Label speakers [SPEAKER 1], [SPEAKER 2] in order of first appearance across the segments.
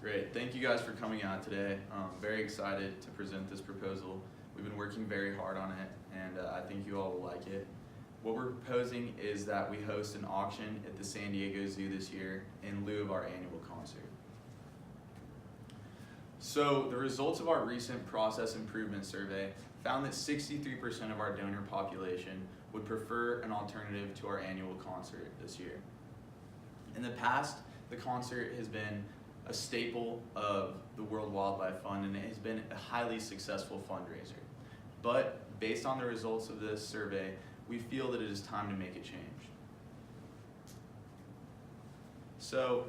[SPEAKER 1] Great. Thank you guys for coming out today. Very excited to present this proposal. We've been working very hard on it, and I think you all will like it. What we're proposing is that we host an auction at the San Diego Zoo this year in lieu of our annual concert. So the results of our recent process improvement survey found that 63% of our donor population would prefer an alternative to our annual concert this year. In the past, the concert has been a staple of the World Wildlife Fund, and it has been a highly successful fundraiser. But based on the results of this survey, we feel that it is time to make a change. So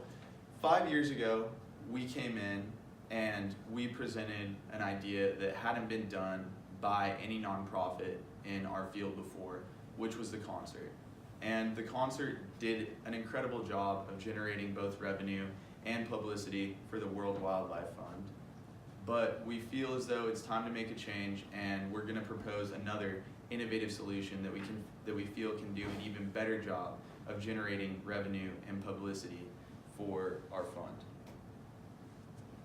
[SPEAKER 1] 5 years ago, we came in and we presented an idea that hadn't been done by any nonprofit in our field before, which was the concert. And the concert did an incredible job of generating both revenue and publicity for the World Wildlife Fund. But we feel as though it's time to make a change, and we're going to propose another innovative solution that we feel can do an even better job of generating revenue and publicity for our fund.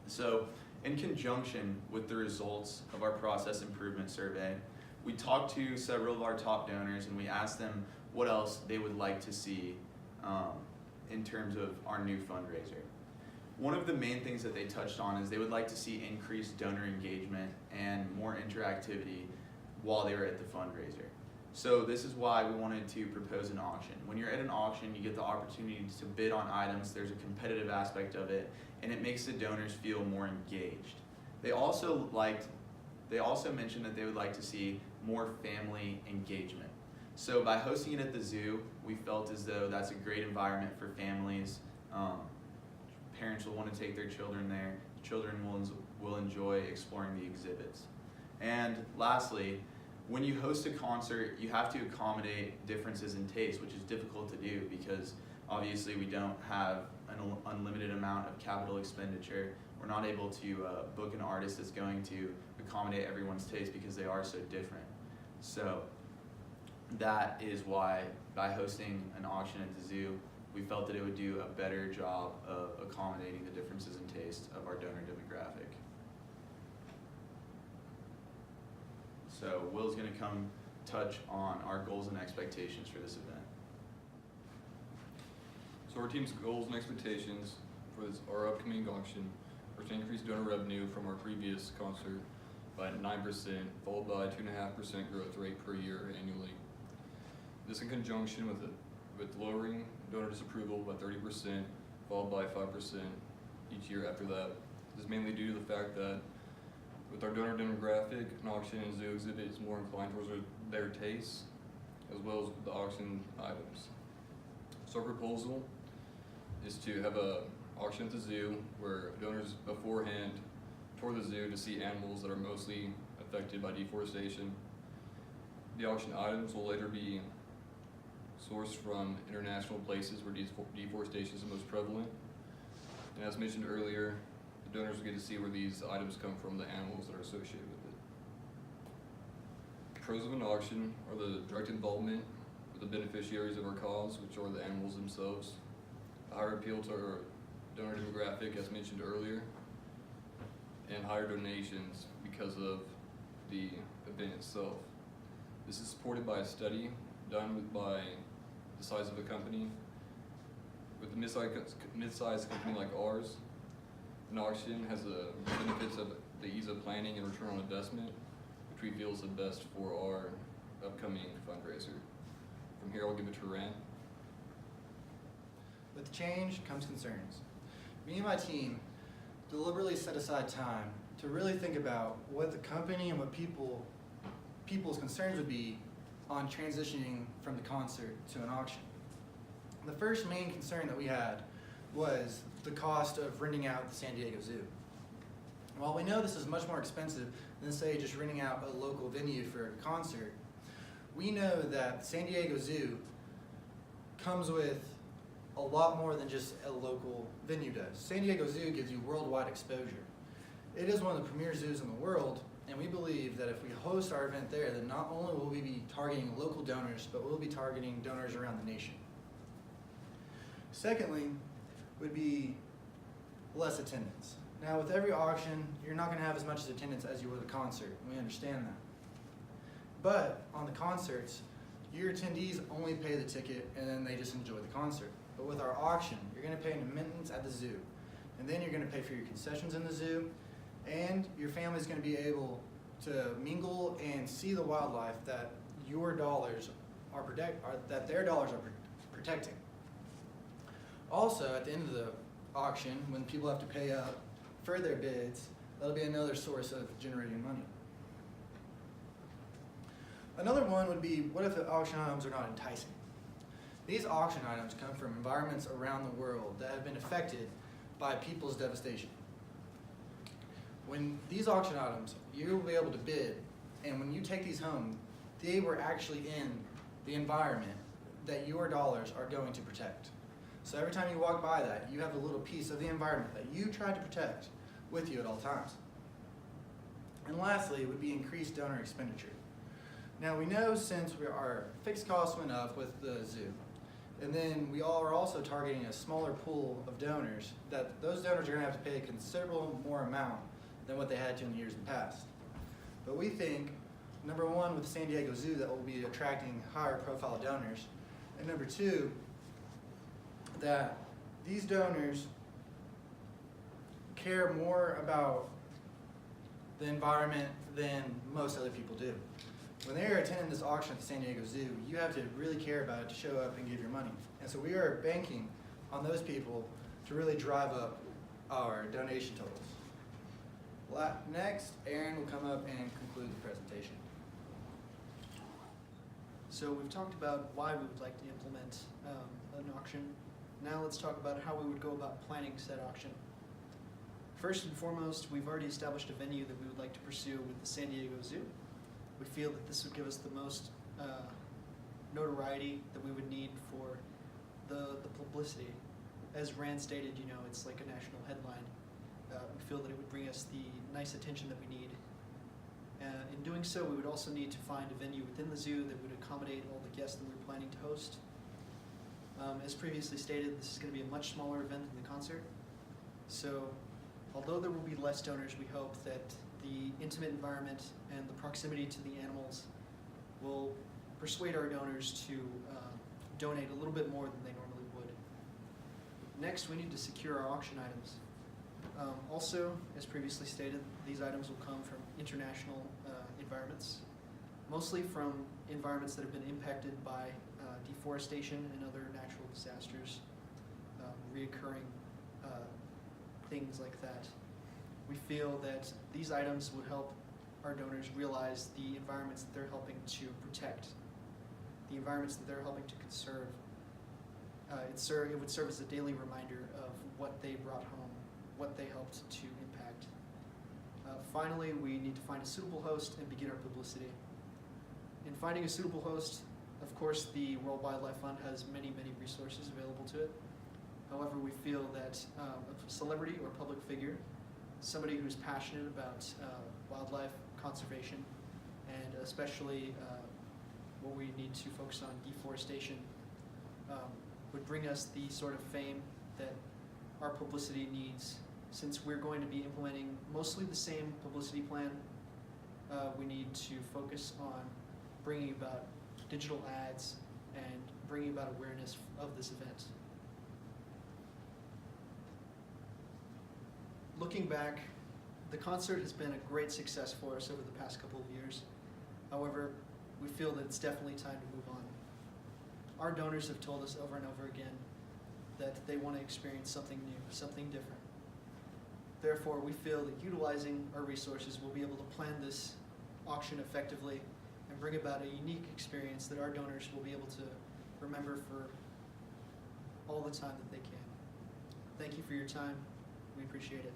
[SPEAKER 1] So, in conjunction with the results of our process improvement survey, we talked to several of our top donors and we asked them what else they would like to see in terms of our new fundraiser. One of the main things that they touched on is they would like to see increased donor engagement and more interactivity while they were at the fundraiser. So this is why we wanted to propose an auction. When you're at an auction, you get the opportunity to bid on items. There's a competitive aspect of it, and it makes the donors feel more engaged. They also mentioned that they would like to see more family engagement. So by hosting it at the zoo, we felt as though that's a great environment for families. Parents will want to take their children there. Children will enjoy exploring the exhibits. And lastly, when you host a concert, you have to accommodate differences in taste, which is difficult to do because obviously we don't have an unlimited amount of capital expenditure. We're not able to book an artist that's going to accommodate everyone's taste because they are so different. So that is why by hosting an auction at the zoo, we felt that it would do a better job of accommodating the differences in taste of our donor demographic. So Will's going to come touch on our goals and expectations for this event.
[SPEAKER 2] So our team's goals and expectations for our upcoming auction are to increase donor revenue from our previous concert by 9%, followed by 2.5% growth rate per year annually. This in conjunction with lowering donor disapproval by 30%, followed by 5% each year after that. This is mainly due to the fact that with our donor demographic, an auction and zoo exhibit is more inclined towards their tastes, as well as the auction items. So our proposal is to have an auction at the zoo where donors beforehand tour the zoo to see animals that are mostly affected by deforestation. The auction items will later be sourced from international places where deforestation is the most prevalent. And as mentioned earlier, the donors will get to see where these items come from, the animals that are associated with it. Pros of an auction are the direct involvement with the beneficiaries of our cause, which are the animals themselves, a higher appeal to our donor demographic, as mentioned earlier, and higher donations because of the event itself. This is supported by a study done by the size of a company. With a mid-sized company like ours, an auction has the benefits of the ease of planning and return on investment, which we feel is the best for our upcoming fundraiser. From here, I'll give it to Rand.
[SPEAKER 3] With change comes concerns. Me and my team deliberately set aside time to really think about what the company and what people's concerns would be on transitioning from the concert to an auction. The first main concern that we had was the cost of renting out the San Diego Zoo. While we know this is much more expensive than, say, just renting out a local venue for a concert, we know that the San Diego Zoo comes with a lot more than just a local venue does. San Diego Zoo gives you worldwide exposure. It is one of the premier zoos in the world, and we believe that if we host our event there, then not only will we be targeting local donors, but we'll be targeting donors around the nation. Secondly, would be less attendance. Now with every auction, you're not going to have as much attendance as you would at a concert. We understand that. But on the concerts, your attendees only pay the ticket and then they just enjoy the concert. But with our auction, you're going to pay an admittance at the zoo. And then you're going to pay for your concessions in the zoo, and your family's going to be able to mingle and see the wildlife that your dollars are protecting. Also, at the end of the auction, when people have to pay up for their bids, that'll be another source of generating money. Another one would be, what if the auction items are not enticing? These auction items come from environments around the world that have been affected by people's devastation. When these auction items, you'll be able to bid, and when you take these home, they were actually in the environment that your dollars are going to protect. So every time you walk by that, you have a little piece of the environment that you tried to protect with you at all times. And lastly, would be increased donor expenditure. Now we know since our fixed costs went up with the zoo, and then we all are also targeting a smaller pool of donors, that those donors are going to have to pay a considerable more amount than what they had to in the years in the past. But we think, number one, with the San Diego Zoo, that will be attracting higher profile donors, and number two, that these donors care more about the environment than most other people do. When they are attending this auction at the San Diego Zoo, you have to really care about it to show up and give your money. And so we are banking on those people to really drive up our donation totals. Next, Aaron will come up and conclude the presentation.
[SPEAKER 4] So we've talked about why we would like to implement an auction. Now let's talk about how we would go about planning said auction. First and foremost, we've already established a venue that we would like to pursue with the San Diego Zoo. We feel that this would give us the most notoriety that we would need for the publicity. As Rand stated, you know, it's like a national headline. We feel that it would bring us the nice attention that we need. In doing so, we would also need to find a venue within the zoo that would accommodate all the guests that we're planning to host. As previously stated, this is going to be a much smaller event than the concert. So, although there will be less donors, we hope that the intimate environment and the proximity to the animals will persuade our donors to donate a little bit more than they normally would. Next, we need to secure our auction items. Also, as previously stated, these items will come from international environments, mostly from environments that have been impacted by deforestation and other natural disasters, reoccurring things like that. We feel that these items would help our donors realize the environments that they're helping to protect, the environments that they're helping to conserve. It would serve as a daily reminder of what they brought home, what they helped to impact. Finally, we need to find a suitable host and begin our publicity. In finding a suitable host, of course, the World Wildlife Fund has many, many resources available to it. However, we feel that a celebrity or public figure, somebody who's passionate about wildlife conservation, and especially what we need to focus on, deforestation, would bring us the sort of fame that our publicity needs. Since we're going to be implementing mostly the same publicity plan, we need to focus on bringing about digital ads and bringing about awareness of this event. Looking back, the concert has been a great success for us over the past couple of years. However, we feel that it's definitely time to move on. Our donors have told us over and over again that they want to experience something new, something different. Therefore, we feel that utilizing our resources, we'll be able to plan this auction effectively and bring about a unique experience that our donors will be able to remember for all the time that they can. Thank you for your time. We appreciate it.